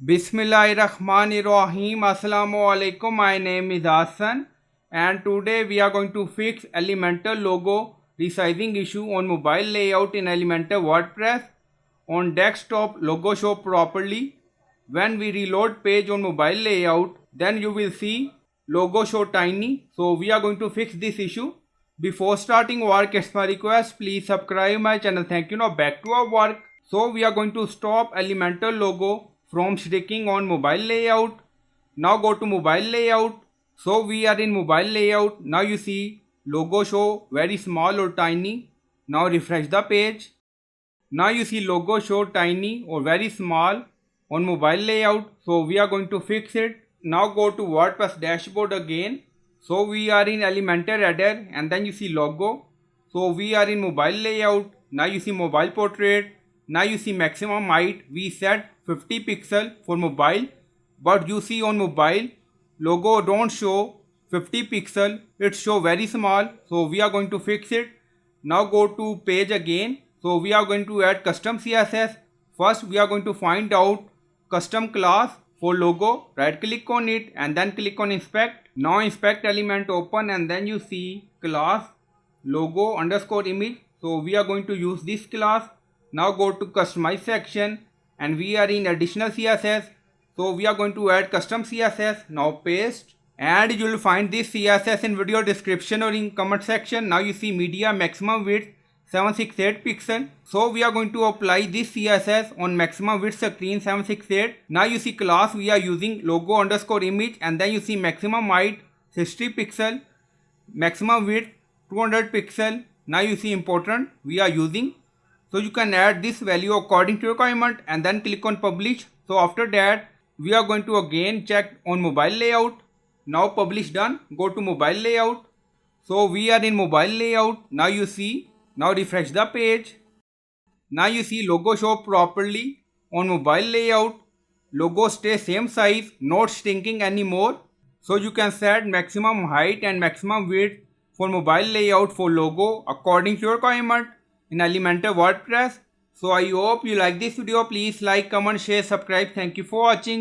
Bismillahirrahmanirrahim. Assalamu alaikum. My name is Hassan and today we are going to fix Elementor logo resizing issue on mobile layout in Elementor WordPress. On desktop logo show properly. When we reload page on mobile layout, then you will see logo show tiny. So we are going to fix this issue. Before starting work, it's my request, please subscribe my channel. Thank you. Now back to our work. So we are going to stop Elementor logo from sticking on mobile layout. Now go to mobile layout. So we are in mobile layout. Now you see logo show very small or tiny. Now refresh the page. Now you see logo show tiny or very small on mobile layout. So we are going to fix it. Now go to WordPress dashboard again. So we are in Elementor header and then you see logo. So we are in mobile layout. Now you see mobile portrait. Now you see maximum height. We set 50 pixel for mobile. But you see on mobile logo don't show 50 pixel. It show very small. So we are going to fix it. Now go to page again. So we are going to add custom CSS. First we are going to find out custom class for logo. Right click on it and then click on inspect. Now inspect element open and then you see class logo underscore image. So we are going to use this class. Now go to customize section and we are in additional CSS. So we are going to add custom CSS. Now paste and you will find this CSS in video description or in comment section. Now you see media maximum width 768 pixel. So we are going to apply this CSS on maximum width screen 768. Now you see class we are using logo underscore image and then you see maximum height 60 pixel, maximum width 200 pixel. Now you see important we are using. So you can add this value according to your requirement and then click on publish. So after that we are going to again check on mobile layout. Now publish done. Go to mobile layout. So we are in mobile layout. Now you see. Now refresh the page. Now you see logo show properly on mobile layout. Logo stay same size, not shrinking anymore. So you can set maximum height and maximum width for mobile layout for logo according to your requirement in Elementor WordPress. So I hope you like this video. Please like, comment, share, subscribe. Thank you for watching.